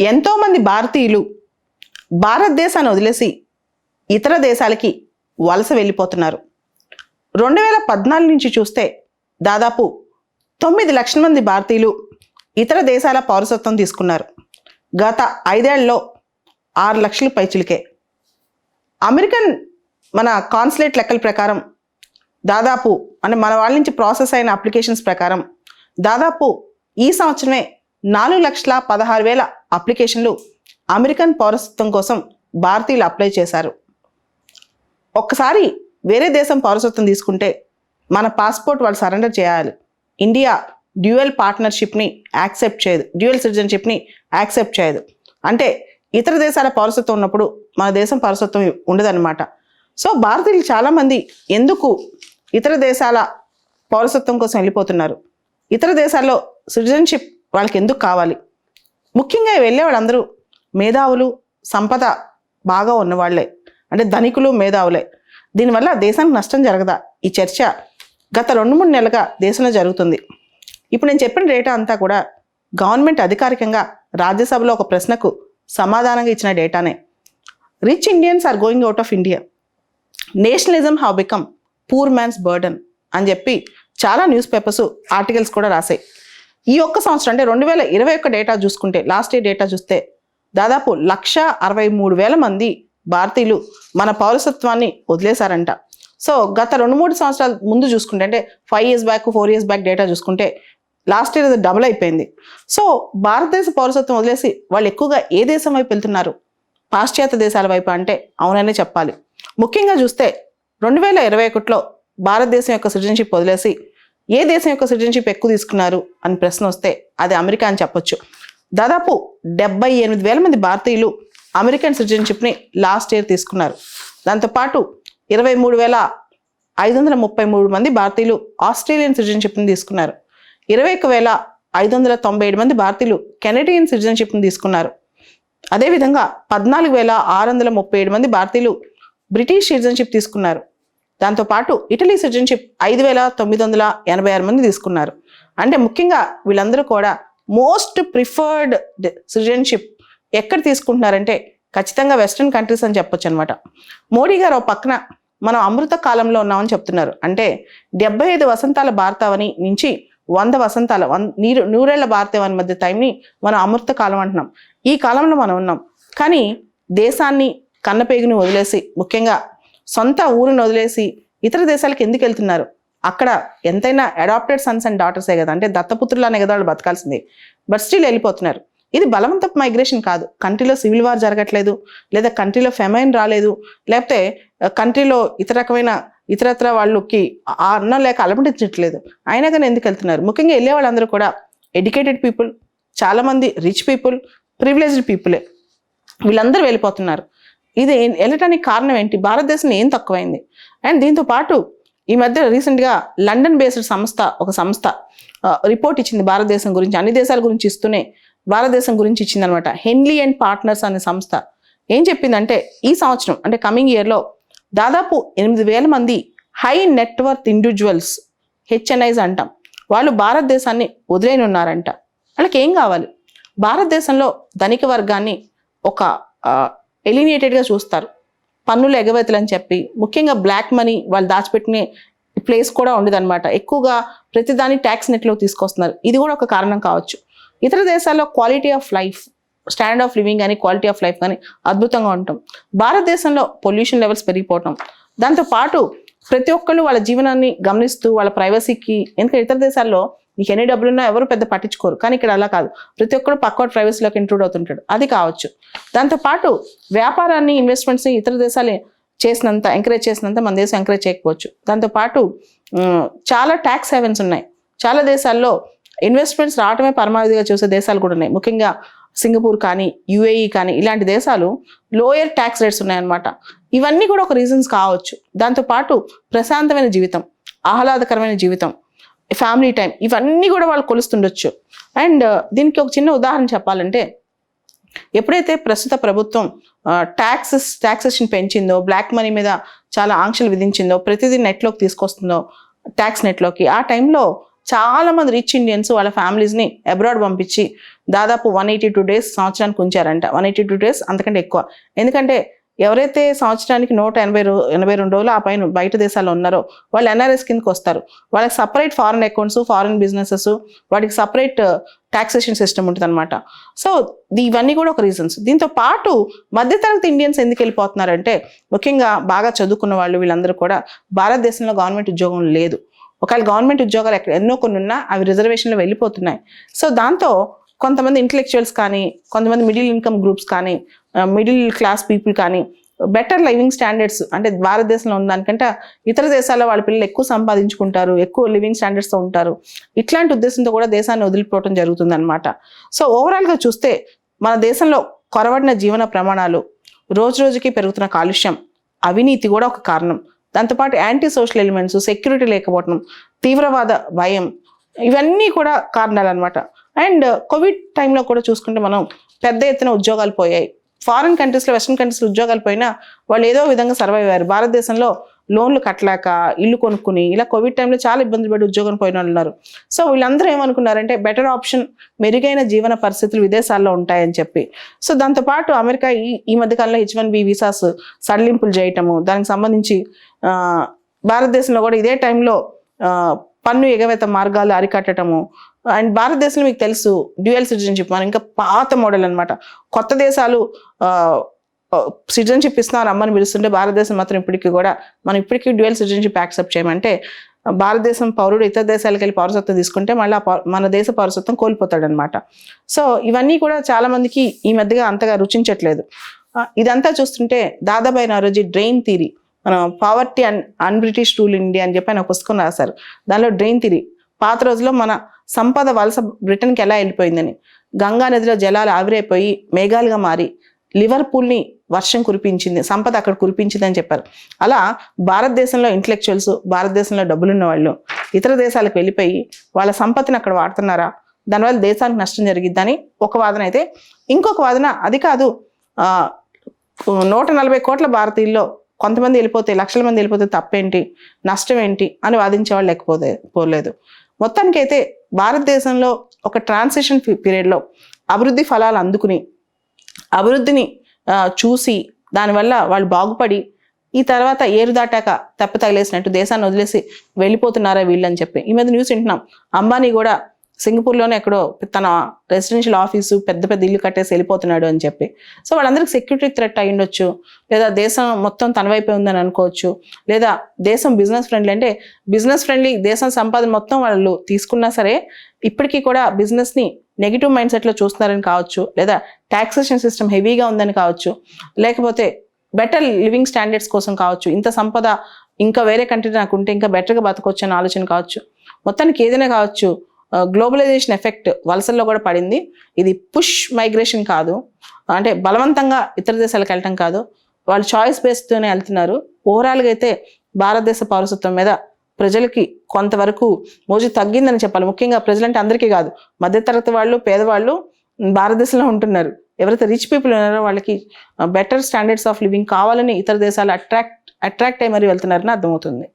ఎంతోమంది భారతీయులు భారతదేశాన్ని వదిలేసి ఇతర దేశాలకి వలస వెళ్ళిపోతున్నారు. 2014 నుంచి చూస్తే దాదాపు 9 లక్షల మంది భారతీయులు ఇతర దేశాల పౌరసత్వం తీసుకున్నారు. గత 5 ఏళ్లలో 6 లక్షల పైచిలికే. అమెరికన్ మన కాన్సులేట్ లెక్కల ప్రకారం దాదాపు అంటే మన వాళ్ళ నుంచి ప్రాసెస్ అయిన అప్లికేషన్స్ ప్రకారం దాదాపు ఈ సంవత్సరమే 4,16,000 అప్లికేషన్లు అమెరికన్ పౌరసత్వం కోసం భారతీయులు అప్లై చేశారు. ఒక్కసారి వేరే దేశం పౌరసత్వం తీసుకుంటే మన పాస్పోర్ట్ వాళ్ళు సరెండర్ చేయాలి. ఇండియా డ్యూయల్ పార్ట్నర్షిప్ని యాక్సెప్ట్ చేయదు, డ్యూయల్ సిటిజన్షిప్ని యాక్సెప్ట్ చేయదు. అంటే ఇతర దేశాల పౌరసత్వం ఉన్నప్పుడు మన దేశం పౌరసత్వం ఉండదన్నమాట. సో భారతీయులు చాలామంది ఎందుకు ఇతర దేశాల పౌరసత్వం కోసం వెళ్ళిపోతున్నారు? ఇతర దేశాల్లో సిటిజన్షిప్ వాళ్ళకి ఎందుకు కావాలి? ముఖ్యంగా వెళ్ళే వాళ్ళందరూ మేధావులు, సంపద బాగా ఉన్నవాళ్లే, అంటే ధనికులు, మేధావులే. దీనివల్ల దేశానికి నష్టం జరగదా? ఈ చర్చ గత 2-3 నెలలుగా దేశంలో జరుగుతుంది. ఇప్పుడు నేను చెప్పిన డేటా అంతా కూడా గవర్నమెంట్ అధికారికంగా రాజ్యసభలో ఒక ప్రశ్నకు సమాధానంగా ఇచ్చిన డేటానే. Rich Indians are going out of India, nationalism have become poor man's burden అని చెప్పి చాలా న్యూస్ పేపర్స్ ఆర్టికల్స్ కూడా రాశాయి. ఈ ఒక్క సంవత్సరం అంటే 2021 డేటా చూసుకుంటే, లాస్ట్ ఇయర్ డేటా చూస్తే దాదాపు 1,63,000 మంది భారతీయులు మన పౌరసత్వాన్ని వదిలేశారంట. సో గత 2-3 సంవత్సరాల ముందు చూసుకుంటే, అంటే 5 years back 4 years back data చూసుకుంటే లాస్ట్ ఇయర్ అది డబుల్ అయిపోయింది. సో భారతదేశ పౌరసత్వం వదిలేసి వాళ్ళు ఎక్కువగా ఏ దేశం వైపు వెళ్తున్నారు? పాశ్చాత్య దేశాల వైపు అంటే అవుననే చెప్పాలి. ముఖ్యంగా చూస్తే 2021లో భారతదేశం యొక్క సిటిజన్షిప్ వదిలేసి ఏ దేశం యొక్క సిటిజన్షిప్ ఎక్కువ తీసుకున్నారు అని ప్రశ్న వస్తే అది అమెరికా అని చెప్పొచ్చు. దాదాపు 78,000 మంది భారతీయులు అమెరికన్ సిటిజన్షిప్ని లాస్ట్ ఇయర్ తీసుకున్నారు. దాంతోపాటు 23,533 మంది భారతీయులు ఆస్ట్రేలియన్ సిటిజన్షిప్ని తీసుకున్నారు. 21,597 మంది భారతీయులు కెనడియన్ సిటిజన్షిప్ని తీసుకున్నారు. అదేవిధంగా 14,637 మంది భారతీయులు బ్రిటిష్ సిటిజన్షిప్ తీసుకున్నారు. దాంతోపాటు ఇటలీ సిటిజన్షిప్ 5,986 మంది తీసుకున్నారు. అంటే ముఖ్యంగా వీళ్ళందరూ కూడా మోస్ట్ ప్రిఫర్డ్ సిటిజన్షిప్ ఎక్కడ తీసుకుంటున్నారంటే ఖచ్చితంగా వెస్ట్రన్ కంట్రీస్ అని చెప్పొచ్చు అనమాట. మోడీ గారు ఒక పక్కన మనం అమృత కాలంలో ఉన్నామని చెప్తున్నారు. అంటే 75 వసంతాల భారతావని నుంచి 100 వసంతాల 100 ఏళ్ల భారతావని మధ్య టైంని మనం అమృత కాలం అంటున్నాం. ఈ కాలంలో మనం ఉన్నాం. కానీ దేశాన్ని కన్నపేగుని వదిలేసి, ముఖ్యంగా సొంత ఊరిని వదిలేసి ఇతర దేశాలకు ఎందుకు వెళ్తున్నారు? అక్కడ ఎంతైనా అడాప్టెడ్ సన్స్ అండ్ డాటర్సే కదా, అంటే దత్తపుత్రులనే కదా వాళ్ళు బతకాల్సింది. బట్ స్టిల్ వెళ్ళిపోతున్నారు. ఇది బలవంతపు మైగ్రేషన్ కాదు. కంట్రీలో సివిల్ వార్ జరగట్లేదు, లేదా కంట్రీలో ఫెమైన్ రాలేదు, లేకపోతే కంట్రీలో ఇతరత్ర వాళ్ళకి అన్నం లేక అలమటించట్లేదు. అయినా కానీ ఎందుకు వెళ్తున్నారు? ముఖ్యంగా వెళ్ళే వాళ్ళందరూ కూడా ఎడ్యుకేటెడ్ పీపుల్, చాలామంది రిచ్ పీపుల్, ప్రివిలేజ్డ్ పీపులే. వీళ్ళందరూ వెళ్ళిపోతున్నారు. ఇది వెళ్ళటానికి కారణం ఏంటి? భారతదేశంలో ఏం తక్కువైంది? అండ్ దీంతో పాటు ఈ మధ్య రీసెంట్గా లండన్ బేస్డ్ ఒక సంస్థ రిపోర్ట్ ఇచ్చింది భారతదేశం గురించి. అన్ని దేశాల గురించి ఇస్తూనే భారతదేశం గురించి ఇచ్చిందనమాట. హెన్లీ అండ్ పార్ట్నర్స్ అనే సంస్థ ఏం చెప్పిందంటే ఈ సంవత్సరం అంటే కమింగ్ ఇయర్లో దాదాపు 8,000 మంది హై నెట్వర్త్ ఇండివిజువల్స్, హెచ్ఎన్ఐస్ అంటాం, వాళ్ళు భారతదేశాన్ని వదిలేని ఉన్నారంట. వాళ్ళకి ఏం కావాలి? భారతదేశంలో ధనిక వర్గాన్ని ఒక ఎలినేటెడ్గా చూస్తారు, పన్నులు ఎగవేతలు అని చెప్పి. ముఖ్యంగా బ్లాక్ మనీ వాళ్ళు దాచిపెట్టిన ప్లేస్ కూడా ఉండదన్నమాట. ఎక్కువగా ప్రతిదాన్ని ట్యాక్స్ నెట్లో తీసుకొస్తున్నారు. ఇది కూడా ఒక కారణం కావచ్చు. ఇతర దేశాల్లో quality of life, standard of living కానీ క్వాలిటీ ఆఫ్ లైఫ్ కానీ అద్భుతంగా ఉంటాం. భారతదేశంలో పొల్యూషన్ లెవెల్స్ పెరిగిపోవటం, దాంతోపాటు ప్రతి ఒక్కళ్ళు వాళ్ళ జీవనాన్ని గమనిస్తూ వాళ్ళ ప్రైవసీకి, ఎందుకంటే ఇతర దేశాల్లో నీకు ఎన్ని డబ్బులున్నా ఎవరు పెద్ద పట్టించుకోరు. కానీ ఇక్కడ అలా కాదు, ప్రతి ఒక్కరు పక్కవాడి ప్రైవసీలోకి ఇంట్రూడ్ అవుతుంటాడు. అది కావచ్చు. దాంతోపాటు వ్యాపారాన్ని, ఇన్వెస్ట్మెంట్స్ని ఇతర దేశాలు ఎంకరేజ్ చేసినంత మన దేశం ఎంకరేజ్ చేయకపోవచ్చు. దాంతోపాటు చాలా ట్యాక్స్ హెవెన్స్ ఉన్నాయి. చాలా దేశాల్లో ఇన్వెస్ట్మెంట్స్ రావటమే పరమావధిగా చూసే దేశాలు కూడా ఉన్నాయి. ముఖ్యంగా సింగపూర్ కానీ, యుఏఈ కానీ ఇలాంటి దేశాలు లోయర్ ట్యాక్స్ రేట్స్ ఉన్నాయన్నమాట. ఇవన్నీ కూడా ఒక రీజన్స్ కావచ్చు. దాంతోపాటు ప్రశాంతమైన జీవితం, ఆహ్లాదకరమైన జీవితం, ఫ్యామిలీ టైం, ఇవన్నీ కూడా వాళ్ళు కొలుస్తుండొచ్చు. దీనికి ఒక చిన్న ఉదాహరణ చెప్పాలంటే, ఎప్పుడైతే ప్రస్తుత ప్రభుత్వం ట్యాక్సేషన్ పెంచిందో, బ్లాక్ మనీ మీద చాలా ఆంక్షలు విధించిందో, ప్రతిదీ నెట్లోకి తీసుకొస్తుందో, ట్యాక్స్ నెట్లోకి, ఆ టైంలో చాలా మంది రిచ్ ఇండియన్స్ వాళ్ళ ఫ్యామిలీస్ని అబ్రాడ్ పంపించి దాదాపు 182 days సంవత్సరానికి ఉంచారంట. 182 days అంతకంటే ఎక్కువ. ఎందుకంటే ఎవరైతే సంవత్సరానికి 182 రోజులు ఆ పైన బయట దేశాల్లో ఉన్నారో వాళ్ళు ఎన్ఆర్ఎస్ కిందకి వస్తారు. వాళ్ళకి separate foreign accounts, foreign businesses, వాటికి సపరేట్ టాక్సేషన్ సిస్టమ్ ఉంటుంది అనమాట. సో ఇవన్నీ కూడా ఒక రీజన్స్. దీంతో పాటు మధ్యతరగతి ఇండియన్స్ ఎందుకు వెళ్ళిపోతున్నారంటే ముఖ్యంగా బాగా చదువుకున్న వాళ్ళు వీళ్ళందరూ కూడా భారతదేశంలో గవర్నమెంట్ ఉద్యోగం లేదు. ఒకవేళ గవర్నమెంట్ ఉద్యోగాలు ఎన్నో కొన్ని ఉన్నా అవి రిజర్వేషన్లో వెళ్ళిపోతున్నాయి. సో దాంతో కొంతమంది ఇంటలెక్చువల్స్ కానీ, కొంతమంది మిడిల్ ఇన్కమ్ గ్రూప్స్ కానీ, మిడిల్ క్లాస్ పీపుల్ కానీ బెటర్ లివింగ్ స్టాండర్డ్స్ అంటే భారతదేశంలో ఉన్న దానికంటే ఇతర దేశాల్లో వాళ్ళ పిల్లలు ఎక్కువ సంపాదించుకుంటారు, ఎక్కువ లివింగ్ స్టాండర్డ్స్తో ఉంటారు. ఇట్లాంటి ఉద్దేశంతో కూడా దేశాన్ని వదిలిపోవడం జరుగుతుంది అనమాట. సో ఓవరాల్గా చూస్తే మన దేశంలో కొరవడిన జీవన ప్రమాణాలు, రోజు రోజుకి పెరుగుతున్న కాలుష్యం, అవినీతి కూడా ఒక కారణం. దాంతోపాటు యాంటీ సోషల్ ఎలిమెంట్స్, సెక్యూరిటీ లేకపోవడం, తీవ్రవాద భయం, ఇవన్నీ కూడా కారణాలు అనమాట. అండ్ కోవిడ్ టైంలో కూడా చూసుకుంటే మనం పెద్ద ఎత్తున ఉద్యోగాలు పోయాయి. ఫారిన్ కంట్రీస్లో, వెస్ట్రన్ కంట్రీస్లో ఉద్యోగాలు పోయినా వాళ్ళు ఏదో విధంగా సర్వైవ్ అయ్యారు. భారతదేశంలో లోన్లు కట్టలేక ఇల్లు కొనుక్కుని ఇలా కోవిడ్ టైంలో చాలా ఇబ్బందులు పడి ఉద్యోగం పోయిన వాళ్ళు ఉన్నారు. సో వీళ్ళందరూ ఏమనుకున్నారంటే బెటర్ ఆప్షన్, మెరుగైన జీవన పరిస్థితులు విదేశాల్లో ఉంటాయని చెప్పి. సో దాంతోపాటు అమెరికా ఈ మధ్యకాలంలో H1B వీసాస్ సడలింపులు చేయటము, దానికి సంబంధించి భారతదేశంలో కూడా ఇదే టైంలో పన్ను ఎగవేత మార్గాలు అరికట్టడము. అండ్ భారతదేశంలో మీకు తెలుసు డ్యూయల్ సిటిజన్షిప్ మనం ఇంకా పాత మోడల్ అనమాట. కొత్త దేశాలు సిటిజన్షిప్ ఇస్తున్నారు అమ్మని పిలుస్తుంటే భారతదేశం మాత్రం ఇప్పటికీ డ్యూయల్ సిటిజన్షిప్ యాక్సెప్ట్ చేయమంటే భారతదేశం పౌరుడు ఇతర దేశాలకు వెళ్ళి పౌరసత్వం తీసుకుంటే మళ్ళీ మన దేశ పౌరసత్వం కోల్పోతాడనమాట. సో ఇవన్నీ కూడా చాలా మందికి ఈ మధ్యగా అంతగా రుచించట్లేదు. ఇదంతా చూస్తుంటే దాదాబాయి నౌరోజీ డ్రెయిన్ థియరీ, మనం poverty and un-British rule India అని చెప్పి ఆయన ఒక పుస్తకం రాశారు. దానిలో డ్రెయిన్ థియరీ, పాత రోజుల్లో మన సంపద వలస బ్రిటన్కి ఎలా వెళ్ళిపోయిందని, గంగా నదిలో జలాలు ఆవిరైపోయి మేఘాలుగా మారి లివర్పూల్ని వర్షం కురిపించింది, సంపద అక్కడ కురిపించింది అని చెప్పారు. అలా భారతదేశంలో ఇంటలెక్చువల్స్, భారతదేశంలో డబ్బులున్న వాళ్ళు ఇతర దేశాలకు వెళ్ళిపోయి వాళ్ళ సంపత్తిని అక్కడ వాడుతున్నారా, దానివల్ల దేశానికి నష్టం జరిగిద్దని ఒక వాదన అయితే, ఇంకొక వాదన అది కాదు 140 కోట్ల భారతీయుల్లో కొంతమంది వెళ్ళిపోతే, లక్షల మంది వెళ్ళిపోతే తప్పేంటి, నష్టం ఏంటి అని వాదించే వాళ్ళు పోలేదు. మొత్తానికైతే భారతదేశంలో ఒక ట్రాన్సిషన్ పీరియడ్లో అభివృద్ధి ఫలాలు అందుకుని, అభివృద్ధిని చూసి దానివల్ల వాళ్ళు బాగుపడి ఈ తర్వాత ఏరు దాటాక తప్ప తగిలేసినట్టు దేశాన్ని వదిలేసి వెళ్ళిపోతున్నారా వీళ్ళు అని చెప్పి ఈ మధ్య న్యూస్ వింటున్నాం. అంబానీ కూడా సింగపూర్లోనే ఎక్కడో తన రెసిడెన్షియల్ ఆఫీసు పెద్ద ఇల్లు కట్టేసి వెళ్ళిపోతున్నాడు అని చెప్పి. సో వాళ్ళందరికీ సెక్యూరిటీ థ్రెట్ అయి ఉండొచ్చు, లేదా దేశం మొత్తం తన వైపే ఉందని అనుకోవచ్చు, లేదా దేశం బిజినెస్ ఫ్రెండ్లీ అంటే బిజినెస్ ఫ్రెండ్లీ దేశం సంపాదన మొత్తం వాళ్ళు తీసుకున్నా సరే ఇప్పటికీ కూడా బిజినెస్ని నెగిటివ్ మైండ్ సెట్లో చూస్తున్నారని కావచ్చు, లేదా ట్యాక్సేషన్ సిస్టమ్ హెవీగా ఉందని కావచ్చు, లేకపోతే బెటర్ లివింగ్ స్టాండర్డ్స్ కోసం కావచ్చు, ఇంత సంపద ఇంకా వేరే కంట్రీ నాకు ఉంటే ఇంకా బెటర్గా బతకొచ్చు అనే ఆలోచన కావచ్చు. మొత్తానికి ఏదైనా కావచ్చు, గ్లోబలైజేషన్ ఎఫెక్ట్ వలసల్లో కూడా పడింది. ఇది పుష్ మైగ్రేషన్ కాదు, అంటే బలవంతంగా ఇతర దేశాలకు వెళ్ళటం కాదు, వాళ్ళు చాయిస్ బేస్డ్తోనే వెళ్తున్నారు. ఓవరాల్గా అయితే భారతదేశ పౌరసత్వం మీద ప్రజలకి కొంతవరకు మోజు తగ్గిందని చెప్పాలి. ముఖ్యంగా ప్రజలంటే అందరికీ కాదు, మధ్యతరగతి వాళ్ళు, పేదవాళ్ళు భారతదేశంలో ఉంటున్నారు. ఎవరైతే రిచ్ పీపుల్ ఉన్నారో వాళ్ళకి బెటర్ స్టాండర్డ్స్ ఆఫ్ లివింగ్ కావాలని ఇతర దేశాలు అట్రాక్ట్ అయ్యి మరి వెళ్తున్నారని అర్థమవుతుంది.